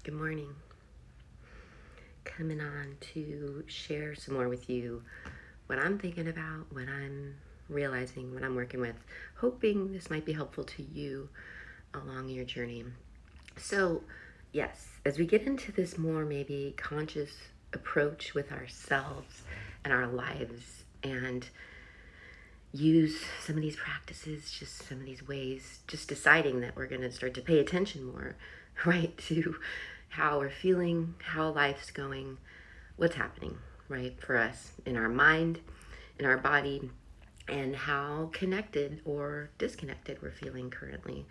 Good morning. Coming on to share some more with you what I'm thinking about, what I'm realizing, what I'm working with, hoping this might be helpful to you along your journey. So, yes, as we get into this more maybe conscious approach with ourselves and our lives and use some of these practices, just some of these ways, just deciding that we're going to start to pay attention more, right, to how we're feeling, how life's going, what's happening, right, for us in our mind, in our body, and how connected or disconnected we're feeling currently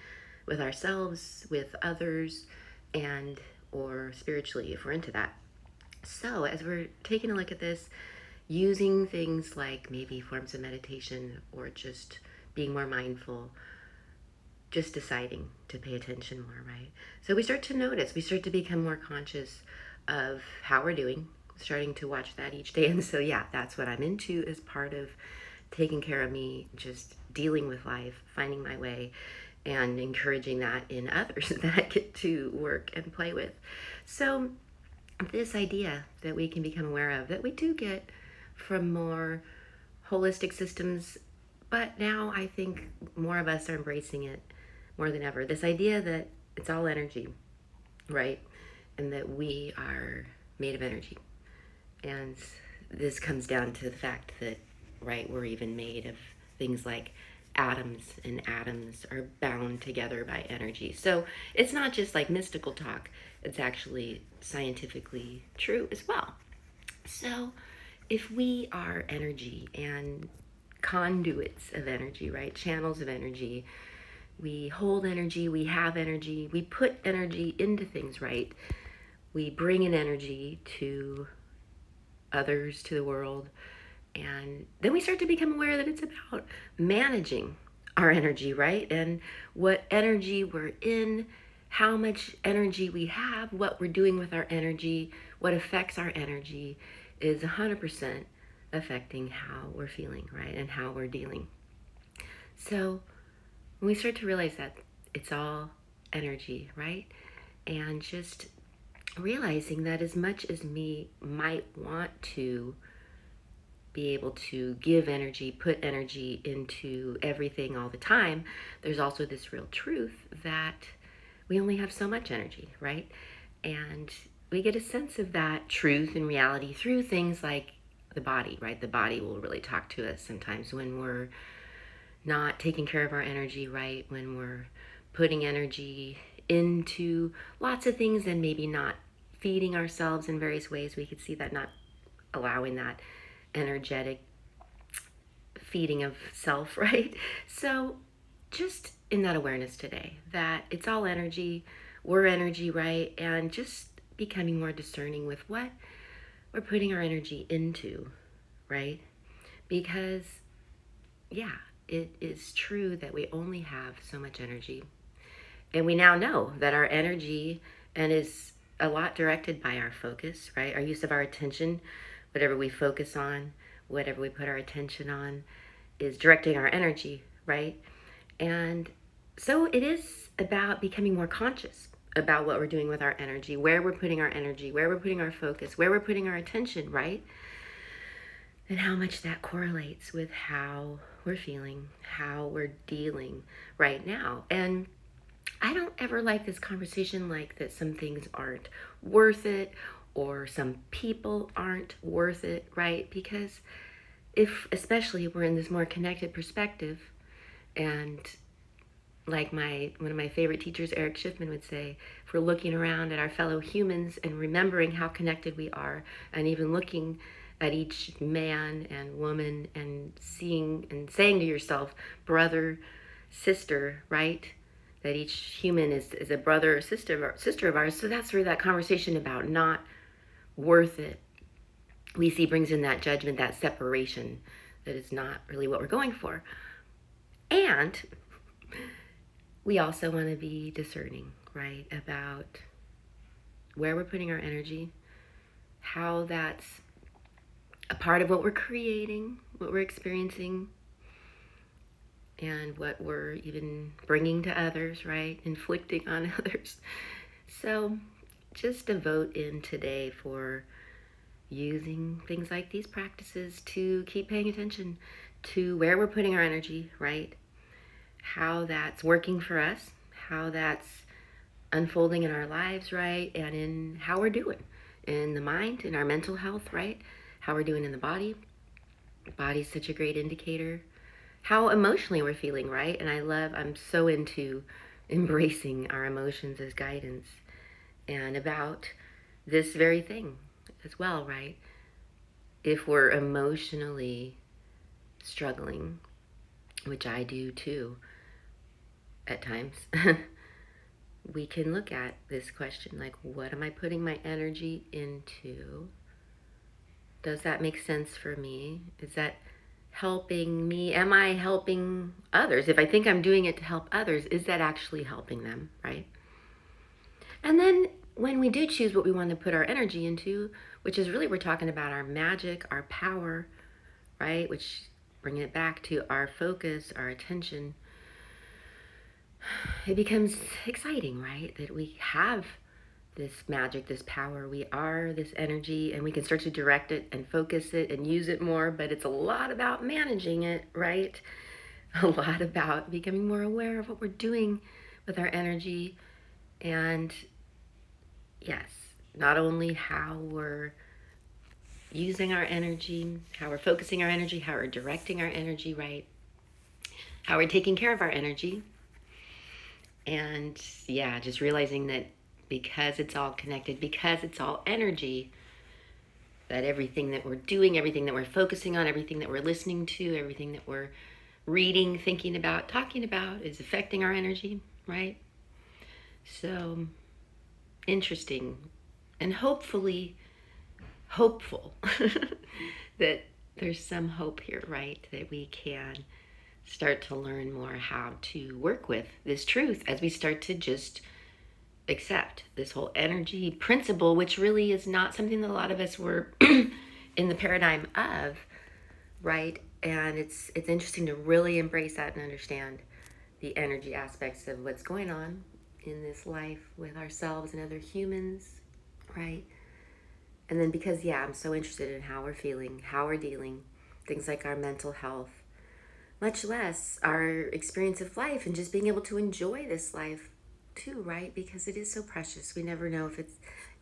with ourselves, with others, and or spiritually if we're into that. So, as we're taking a look at this, using things like maybe forms of meditation or just being more mindful, just deciding to pay attention more, right? So we start to notice, we start to become more conscious of how we're doing, starting to watch that each day. And so, yeah, that's what I'm into as part of taking care of me, just dealing with life, finding my way, and encouraging that in others that I get to work and play with. So, this idea that we can become aware of, that we do get from more holistic systems, but now I think more of us are embracing it more than ever. This idea that it's all energy, right? And that we are made of energy. And this comes down to the fact that, right, we're even made of things like atoms, and atoms are bound together by energy. So it's not just like mystical talk, it's actually scientifically true as well. So if we are energy and conduits of energy, right, channels of energy, we hold energy, we have energy, we put energy into things, right? We bring in energy to others, to the world, and then we start to become aware that it's about managing our energy, right? And what energy we're in, how much energy we have, what we're doing with our energy, what affects our energy is 100% affecting how we're feeling, right? And how we're dealing. So when we start to realize that it's all energy, right? And just realizing that as much as me might want to be able to give energy, put energy into everything all the time, there's also this real truth that we only have so much energy, right? And we get a sense of that truth and reality through things like the body, right? The body will really talk to us sometimes when we're not taking care of our energy right, when we're putting energy into lots of things and maybe not feeding ourselves in various ways. We could see that not allowing that energetic feeding of self, right? So just in that awareness today that it's all energy, we're energy, right? And just becoming more discerning with what we're putting our energy into, right? Because, yeah, it is true that we only have so much energy. And we now know that our energy and is a lot directed by our focus, right? Our use of our attention, whatever we focus on, whatever we put our attention on, is directing our energy, right? And so it is about becoming more conscious about what we're doing with our energy, where we're putting our energy, where we're putting our focus, where we're putting our attention, right? And how much that correlates with how we're feeling, how we're dealing right now. And I don't ever like this conversation like that some things aren't worth it or some people aren't worth it, right? Because if, especially, we're in this more connected perspective, and like one of my favorite teachers, Eric Schiffman, would say, if we're looking around at our fellow humans and remembering how connected we are, and even looking at each man and woman and seeing and saying to yourself, brother, sister, right? That each human is a brother or sister of ours. So that's where that conversation about not worth it, we see, brings in that judgment, that separation that is not really what we're going for. And we also want to be discerning, right, about where we're putting our energy, how that's a part of what we're creating, what we're experiencing, and what we're even bringing to others, right, inflicting on others. So just a vote in today for using things like these practices to keep paying attention to where we're putting our energy, right? How that's working for us, how that's unfolding in our lives, right? And in how we're doing in the mind, in our mental health, right? How we're doing in the body. Body's such a great indicator. How emotionally we're feeling, right? And I'm so into embracing our emotions as guidance and about this very thing as well, right? If we're emotionally struggling, which I do too at times, we can look at this question like, what am I putting my energy into? Does that make sense for me? Is that helping me? Am I helping others? If I think I'm doing it to help others, is that actually helping them, right? And then when we do choose what we want to put our energy into, which is really, we're talking about our magic, our power, right? Which, bringing it back to our focus, our attention, it becomes exciting, right? That we have this magic, this power, we are this energy, and we can start to direct it and focus it and use it more. But it's a lot about managing it, right? A lot about becoming more aware of what we're doing with our energy. And yes, not only how we're using our energy, how we're focusing our energy, how we're directing our energy, right? How we're taking care of our energy. And yeah, just realizing that because it's all connected, because it's all energy, that everything that we're doing, everything that we're focusing on, everything that we're listening to, everything that we're reading, thinking about, talking about is affecting our energy, right? So interesting and hopefully hopeful that there's some hope here, right? That we can start to learn more how to work with this truth as we start to just accept this whole energy principle, which really is not something that a lot of us were in the paradigm of, right? And it's interesting to really embrace that and understand the energy aspects of what's going on in this life with ourselves and other humans, right? And then because, yeah, I'm so interested in how we're feeling, how we're dealing, things like our mental health, much less our experience of life and just being able to enjoy this life too, right? Because it is so precious. We never know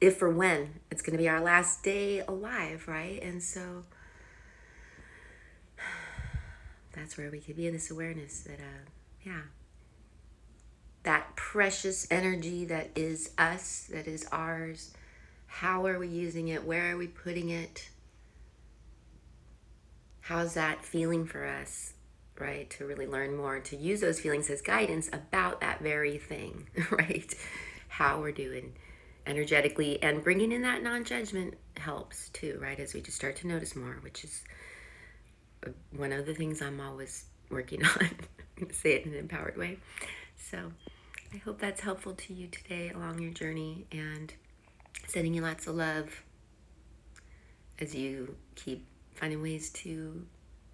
if or when it's going to be our last day alive, right? And so that's where we could be in this awareness that, yeah, that precious energy that is us, that is ours. How are we using it? Where are we putting it? How's that feeling for us, right? To really learn more, to use those feelings as guidance about that very thing, right? How we're doing energetically, and bringing in that non-judgment helps too, right? As we just start to notice more, which is one of the things I'm always working on. Say it in an empowered way. So I hope that's helpful to you today along your journey, and sending you lots of love as you keep finding ways to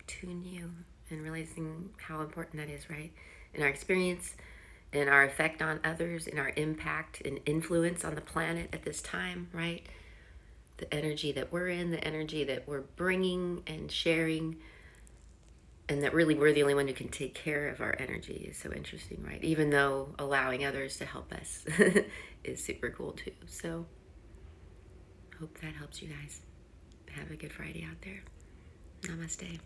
tune you and realizing how important that is, right? In our experience, in our effect on others, in our impact and influence on the planet at this time, right? The energy that we're in, the energy that we're bringing and sharing, and that really we're the only one who can take care of our energy is so interesting, right? Even though allowing others to help us is super cool too. So hope that helps you guys. Have a good Friday out there. Namaste.